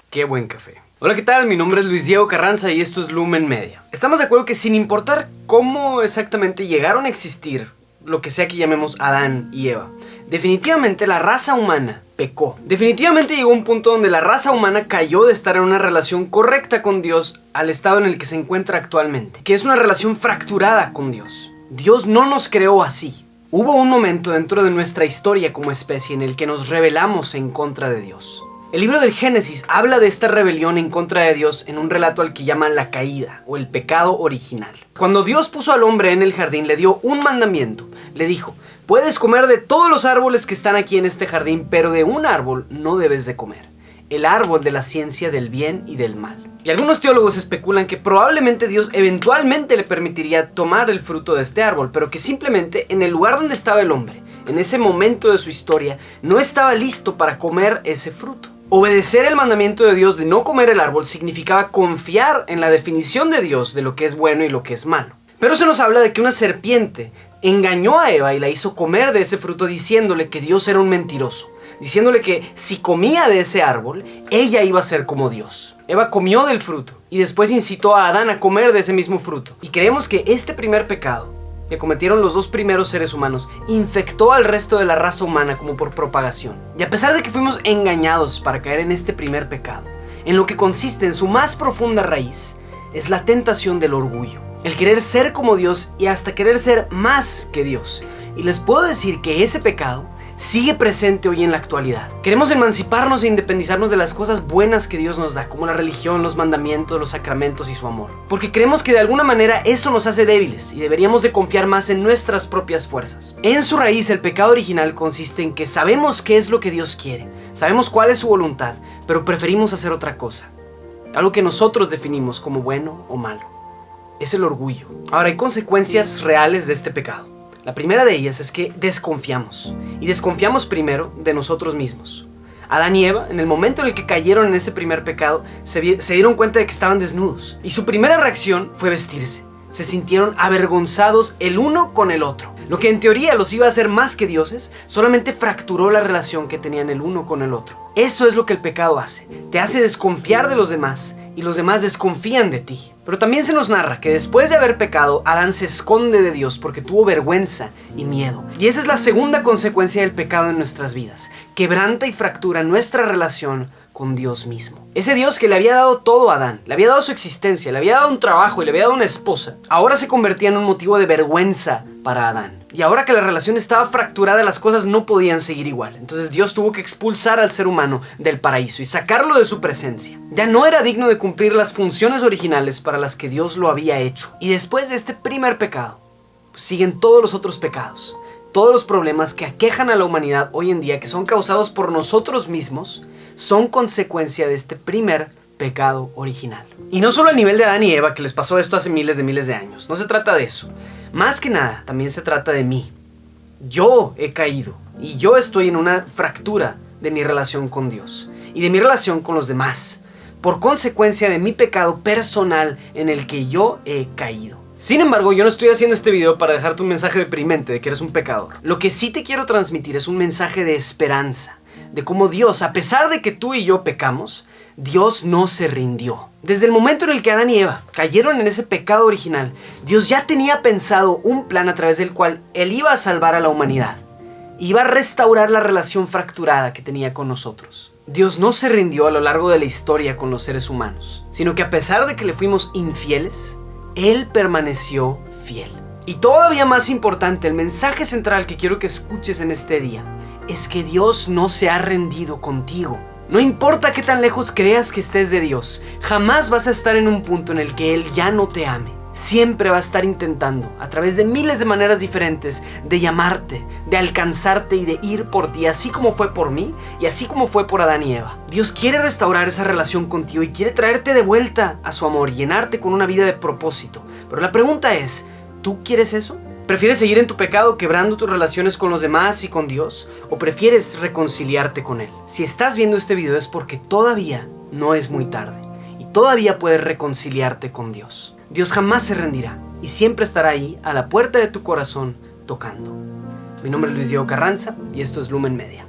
Qué buen café. Hola, ¿qué tal? Mi nombre es Luis Diego Carranza y esto es Lumen Media. Estamos de acuerdo que sin importar cómo exactamente llegaron a existir lo que sea que llamemos Adán y Eva, definitivamente la raza humana pecó. Definitivamente llegó un punto donde la raza humana cayó de estar en una relación correcta con Dios al estado en el que se encuentra actualmente, que es una relación fracturada con Dios. Dios no nos creó así. Hubo un momento dentro de nuestra historia como especie en el que nos rebelamos en contra de Dios. El libro del Génesis habla de esta rebelión en contra de Dios en un relato al que llaman la caída o el pecado original. Cuando Dios puso al hombre en el jardín, le dio un mandamiento. Le dijo: puedes comer de todos los árboles que están aquí en este jardín, pero de un árbol no debes de comer: el árbol de la ciencia del bien y del mal. Y algunos teólogos especulan que probablemente Dios eventualmente le permitiría tomar el fruto de este árbol, pero que simplemente en el lugar donde estaba el hombre, en ese momento de su historia, no estaba listo para comer ese fruto. Obedecer el mandamiento de Dios de no comer el árbol significaba confiar en la definición de Dios de lo que es bueno y lo que es malo. Pero se nos habla de que una serpiente engañó a Eva y la hizo comer de ese fruto diciéndole que Dios era un mentiroso, diciéndole que si comía de ese árbol, ella iba a ser como Dios. Eva comió del fruto y después incitó a Adán a comer de ese mismo fruto. Y creemos que este primer pecado que cometieron los dos primeros seres humanos infectó al resto de la raza humana como por propagación. Y a pesar de que fuimos engañados para caer en este primer pecado, en lo que consiste en su más profunda raíz, es la tentación del orgullo. El querer ser como Dios y hasta querer ser más que Dios. Y les puedo decir que ese pecado sigue presente hoy en la actualidad. Queremos emanciparnos e independizarnos de las cosas buenas que Dios nos da, como la religión, los mandamientos, los sacramentos y su amor. Porque creemos que de alguna manera eso nos hace débiles y deberíamos de confiar más en nuestras propias fuerzas. En su raíz, el pecado original consiste en que sabemos qué es lo que Dios quiere, sabemos cuál es su voluntad, pero preferimos hacer otra cosa. Algo que nosotros definimos como bueno o malo. Es el orgullo. Ahora, hay consecuencias reales de este pecado. La primera de ellas es que desconfiamos. Y desconfiamos primero de nosotros mismos. Adán y Eva, en el momento en el que cayeron en ese primer pecado, se dieron cuenta de que estaban desnudos. Y su primera reacción fue vestirse. Se sintieron avergonzados el uno con el otro. Lo que en teoría los iba a hacer más que dioses, solamente fracturó la relación que tenían el uno con el otro. Eso es lo que el pecado hace. Te hace desconfiar de los demás y los demás desconfían de ti. Pero también se nos narra que después de haber pecado, Adán se esconde de Dios porque tuvo vergüenza y miedo. Y esa es la segunda consecuencia del pecado en nuestras vidas. Quebranta y fractura nuestra relación con Dios mismo. Ese Dios que le había dado todo a Adán, le había dado su existencia, le había dado un trabajo y le había dado una esposa, ahora se convertía en un motivo de vergüenza para Adán. Y ahora que la relación estaba fracturada, las cosas no podían seguir igual. Entonces Dios tuvo que expulsar al ser humano del paraíso y sacarlo de su presencia. Ya no era digno de cumplir las funciones originales para las que Dios lo había hecho. Y después de este primer pecado, pues siguen todos los otros pecados. Todos los problemas que aquejan a la humanidad hoy en día, que son causados por nosotros mismos, son consecuencia de este primer pecado original. Y no solo a nivel de Adán y Eva, que les pasó esto hace miles de años. No se trata de eso. Más que nada, también se trata de mí. Yo he caído y yo estoy en una fractura de mi relación con Dios y de mi relación con los demás, por consecuencia de mi pecado personal en el que yo he caído. Sin embargo, yo no estoy haciendo este video para dejarte un mensaje deprimente de que eres un pecador. Lo que sí te quiero transmitir es un mensaje de esperanza, de cómo Dios, a pesar de que tú y yo pecamos, Dios no se rindió. Desde el momento en el que Adán y Eva cayeron en ese pecado original, Dios ya tenía pensado un plan a través del cual Él iba a salvar a la humanidad. Iba a restaurar la relación fracturada que tenía con nosotros. Dios no se rindió a lo largo de la historia con los seres humanos, sino que a pesar de que le fuimos infieles, Él permaneció fiel. Y todavía más importante, el mensaje central que quiero que escuches en este día es que Dios no se ha rendido contigo. No importa qué tan lejos creas que estés de Dios, jamás vas a estar en un punto en el que Él ya no te ame. Siempre va a estar intentando, a través de miles de maneras diferentes, de llamarte, de alcanzarte y de ir por ti, así como fue por mí y así como fue por Adán y Eva. Dios quiere restaurar esa relación contigo y quiere traerte de vuelta a su amor, llenarte con una vida de propósito. Pero la pregunta es, ¿tú quieres eso? ¿Prefieres seguir en tu pecado quebrando tus relaciones con los demás y con Dios? ¿O prefieres reconciliarte con Él? Si estás viendo este video es porque todavía no es muy tarde y todavía puedes reconciliarte con Dios. Dios jamás se rendirá y siempre estará ahí a la puerta de tu corazón tocando. Mi nombre es Luis Diego Carranza y esto es Lumen Media.